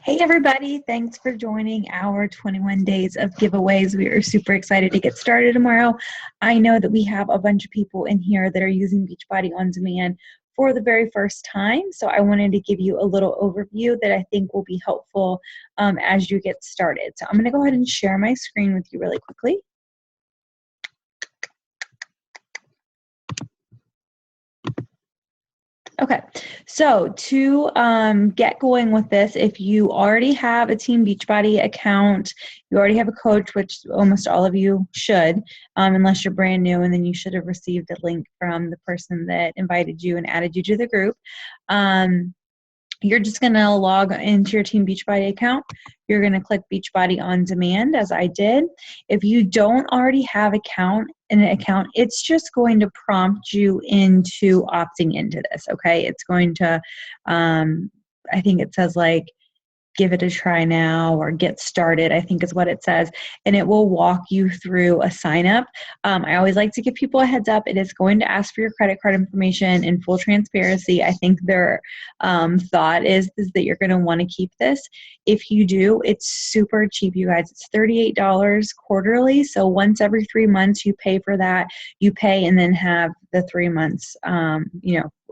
Hey everybody, thanks for joining our 21 days of giveaways. We are super excited to get started tomorrow. I know that we have a bunch of people in here that are using Beachbody On Demand for the very first time, so I wanted to give you a little overview that I think will be helpful as you get started. So I'm going to go ahead and share my screen with you really quickly. Okay, so to get going with this, if you already have a Team Beachbody account, you already have a coach, which almost all of you should, unless you're brand new, and then you should have received a link from the person that invited you and added you to the group. You're just going to log into your Team Beachbody account. You're going to click Beachbody On Demand, as I did. If you don't already have an account, it's just going to prompt you into opting into this, okay? It's going to, I think it says like, give it a try now or get started, I think is what it says. And it will walk you through a sign up. I always like to give people a heads up. It is going to ask for your credit card information in full transparency. I think their thought is that you're going to want to keep this. If you do, it's super cheap, you guys. It's $38 quarterly. So once every 3 months you pay for that, you pay and then have the 3 months,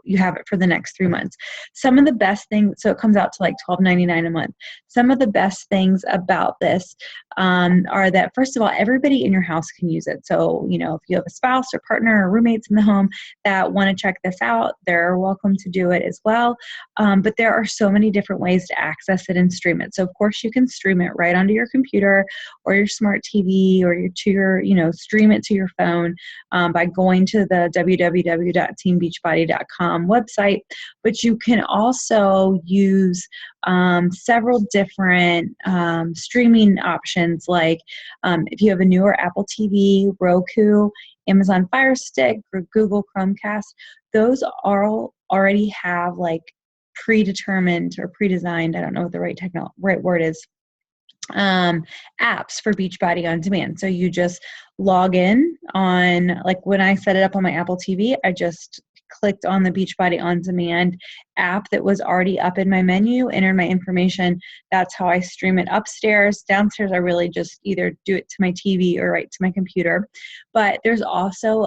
you have it for the next 3 months. Some of the best things, so it comes out to like $12.99 a month. Some of the best things about this are that, first of all, everybody in your house can use it. So, if you have a spouse or partner or roommates in the home that want to check this out, they're welcome to do it as well. But there are so many different ways to access it and stream it. So, of course, you can stream it right onto your computer or your smart TV or stream it to your phone by going to the www.teambeachbody.com website, but you can also use several different streaming options, like if you have a newer Apple TV, Roku, Amazon Fire Stick, or Google Chromecast, those already have like predetermined or pre-designed, I don't know what the right word is, apps for Beachbody On Demand. So you just log in on, like when I set it up on my Apple TV, I just clicked on the Beachbody On Demand app that was already up in my menu, entered my information. That's how I stream it upstairs. Downstairs, I really just either do it to my TV or right to my computer. But there's also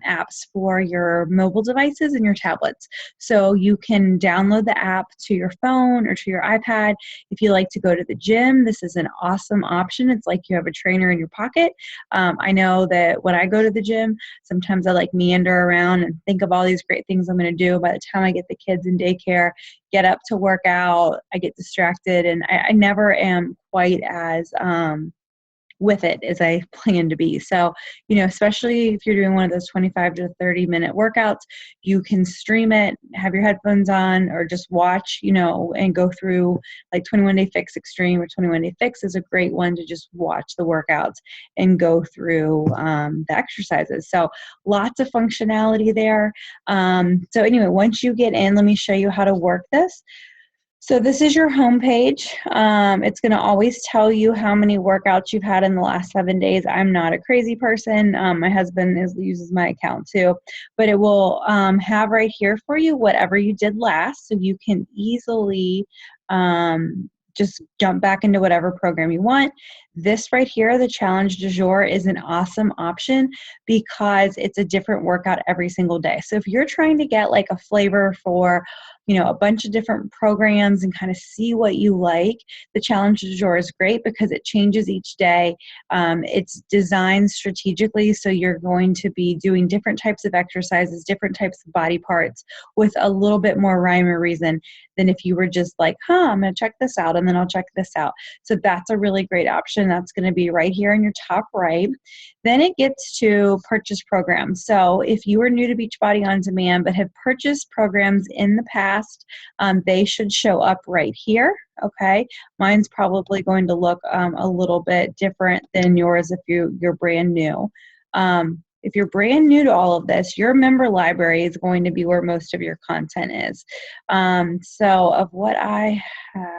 apps for your mobile devices and your tablets. So you can download the app to your phone or to your iPad. If you like to go to the gym, this is an awesome option. It's like you have a trainer in your pocket. I know that when I go to the gym, sometimes I like meander around and think of all these great things I'm going to do. By the time I get the kids in daycare, get up to work out, I get distracted, and I never am quite as with it as I plan to be. So, especially if you're doing one of those 25 to 30 minute workouts, you can stream it, have your headphones on, or just watch, and go through like 21 Day Fix Extreme or 21 Day Fix is a great one to just watch the workouts and go through the exercises. So lots of functionality there. So anyway, once you get in, let me show you how to work this. So this is your home page. It's going to always tell you how many workouts you've had in the last 7 days. I'm not a crazy person. My husband uses my account too. But it will have right here for you whatever you did last, so you can easily just jump back into whatever program you want. This right here, the challenge du jour, is an awesome option because it's a different workout every single day. So if you're trying to get like a flavor for a bunch of different programs and kind of see what you like, the challenge du jour is great because it changes each day. It's designed strategically, so you're going to be doing different types of exercises, different types of body parts with a little bit more rhyme or reason than if you were just like, I'm going to check this out and then I'll check this out. So that's a really great option. That's going to be right here in your top right. Then it gets to purchase programs. So if you are new to Beachbody On Demand but have purchased programs in the past, they should show up right here. Okay, mine's probably going to look a little bit different than yours if you're brand new. If you're brand new to all of this, your member library is going to be where most of your content is. So of what I have,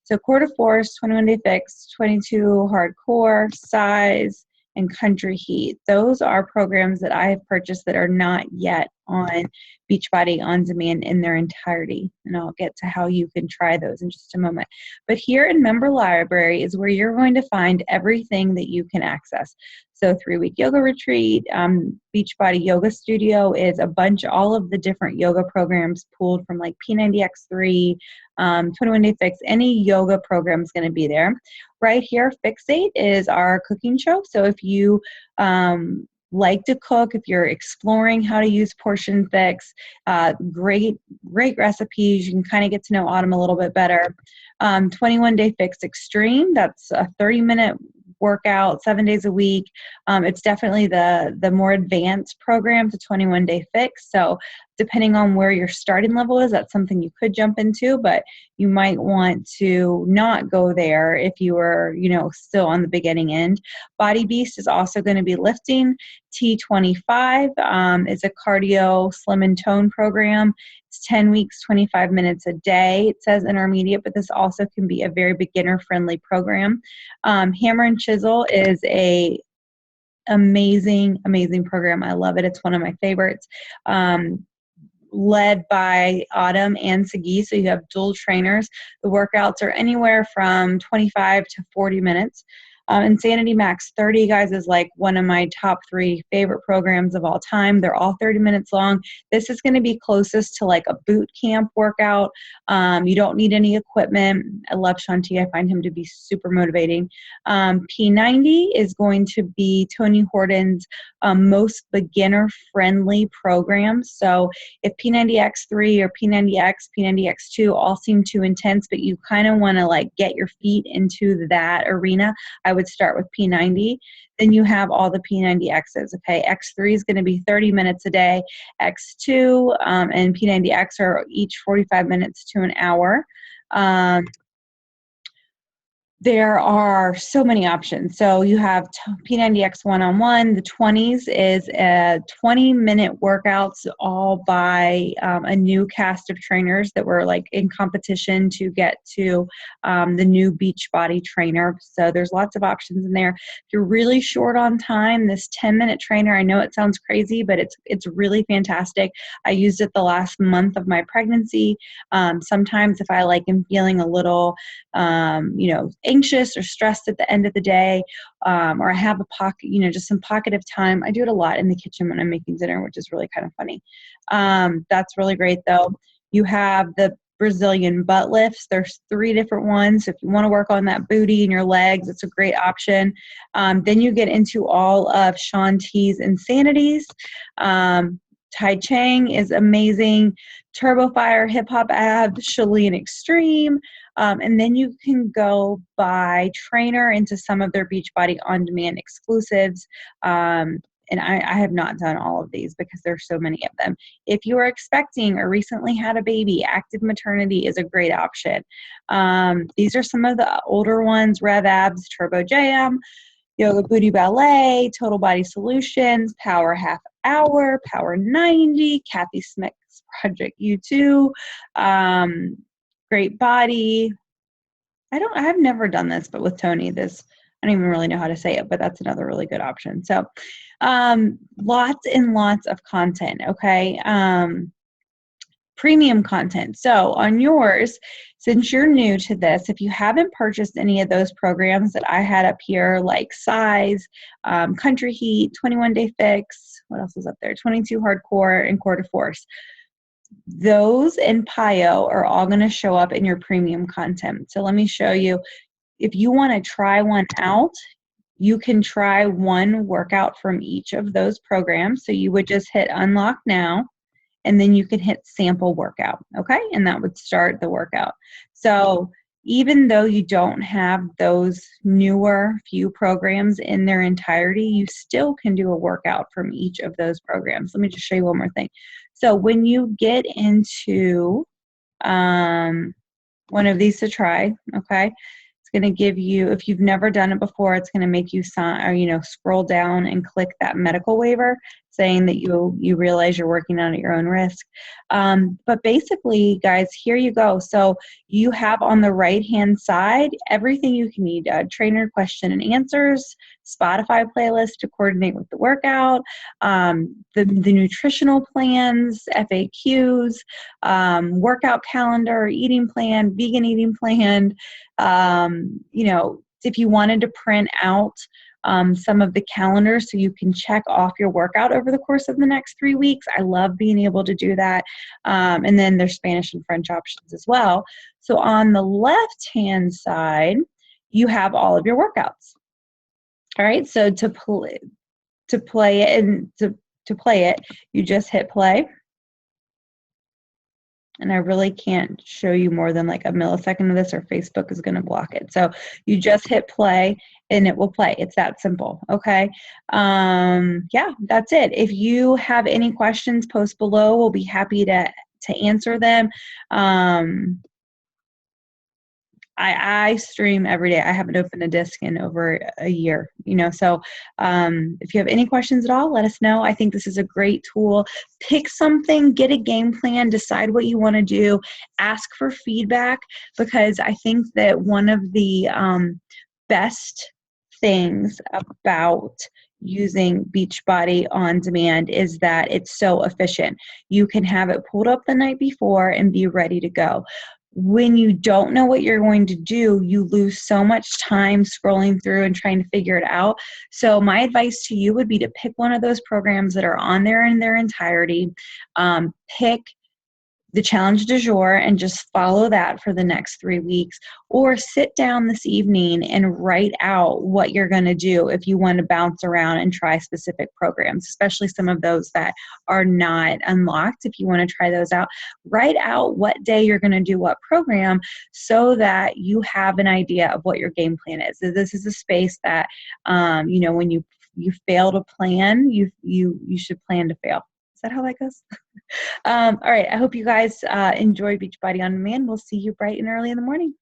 so Core to Force, 21 Day Fix, 22 Hardcore, Size, and Country Heat. Those are programs that I have purchased that are not yet on Beachbody On Demand in their entirety. And I'll get to how you can try those in just a moment. But here in Member Library is where you're going to find everything that you can access. So 3-week yoga retreat, Beachbody Yoga Studio is all of the different yoga programs pulled from like P90X3, 21 Day Fix, any yoga program is going to be there. Right here, Fixate is our cooking show. So if you like to cook, if you're exploring how to use Portion Fix, great recipes. You can kind of get to know Autumn a little bit better. 21 Day Fix Extreme, that's a 30-minute workout 7 days a week. It's definitely the more advanced program to 21 Day Fix. So depending on where your starting level is, that's something you could jump into, but you might want to not go there if you were, still on the beginning end. Body Beast is also going to be lifting. T25 is a cardio slim and tone program. It's 10 weeks, 25 minutes a day. It says intermediate, but this also can be a very beginner-friendly program. Hammer and Chisel is a amazing program. I love it. It's one of my favorites. Led by Autumn and Sagi, so you have dual trainers. The workouts are anywhere from 25 to 40 minutes. Insanity Max 30, guys, is like one of my top 3 favorite programs of all time. They're all 30 minutes long. This is going to be closest to like a boot camp workout. You don't need any equipment. I love Shanti. I find him to be super motivating. P90 is going to be Tony Horton's most beginner-friendly program. So if P90X3 or P90X, P90X2 all seem too intense, but you kind of want to like get your feet into that arena, I would start with P90. Then you have all the P90Xs. Okay, X3 is going to be 30 minutes a day. X2 and P90X are each 45 minutes to an hour. There are so many options. So you have P90X one-on-one. The 20s is a 20-minute workouts all by a new cast of trainers that were like in competition to get to the new Beachbody trainer. So there's lots of options in there. If you're really short on time, this 10-minute trainer, I know it sounds crazy, but it's really fantastic. I used it the last month of my pregnancy. Sometimes if I am feeling a little, anxious or stressed at the end of the day, or I have a pocket, just some pocket of time. I do it a lot in the kitchen when I'm making dinner, which is really kind of funny. That's really great though. You have the Brazilian butt lifts. There's 3 different ones. If you want to work on that booty and your legs, it's a great option. Then you get into all of Shanti's Insanities. Tai Chang is amazing. Turbo Fire, Hip Hop Abs, Chilean Extreme. And then you can go by trainer into some of their Beachbody On Demand exclusives. And I have not done all of these because there's so many of them. If you are expecting or recently had a baby, active maternity is a great option. These are some of the older ones: Rev Abs, Turbo Jam, Yoga Booty Ballet, Total Body Solutions, Power Half Hour, Power 90, Kathy Smith's Project U2, Great Body. I've never done this, but with Tony, I don't even really know how to say it, but that's another really good option. So, lots and lots of content. Okay. Premium content. So on yours, since you're new to this, if you haven't purchased any of those programs that I had up here, like Size, Country Heat, 21 Day Fix, what else is up there? 22 Hardcore and Core to Force. Those and PIO are all going to show up in your premium content. So let me show you. If you want to try one out, you can try one workout from each of those programs. So you would just hit unlock now, and then you can hit sample workout, okay? And that would start the workout. So even though you don't have those newer few programs in their entirety, you still can do a workout from each of those programs. Let me just show you one more thing. So when you get into one of these to try, okay, it's going to give you, if you've never done it before, it's going to make you sign or, scroll down and click that medical waiver. saying that you realize you're working on at your own risk. But basically, guys, here you go. So you have on the right-hand side everything you can need: trainer question and answers, Spotify playlist to coordinate with the workout, the nutritional plans, FAQs, workout calendar, eating plan, vegan eating plan. If you wanted to print out some of the calendars so you can check off your workout over the course of the next 3 weeks. I love being able to do that. And then there's Spanish and French options as well. So on the left-hand side, you have all of your workouts. All right, so to play it, you just hit play. And I really can't show you more than like a millisecond of this, or Facebook is going to block it. So you just hit play and it will play. It's that simple. Okay. Yeah, that's it. If you have any questions, post below. We'll be happy to answer them. I stream every day. I haven't opened a disc in over a year, so if you have any questions at all, let us know. I think this is a great tool. Pick something, get a game plan, decide what you want to do, ask for feedback, because I think that one of the best things about using Beachbody on demand is that it's so efficient. You can have it pulled up the night before and be ready to go. When you don't know what you're going to do, you lose so much time scrolling through and trying to figure it out. So my advice to you would be to pick one of those programs that are on there in their entirety. Pick the challenge du jour and just follow that for the next 3 weeks, or sit down this evening and write out what you're going to do if you want to bounce around and try specific programs, especially some of those that are not unlocked. If you want to try those out, write out what day you're going to do what program so that you have an idea of what your game plan is. So this is a space that, when you fail to plan, you should plan to fail. Is that how that goes? All right. I hope you guys enjoy Beachbody on Demand. We'll see you bright and early in the morning.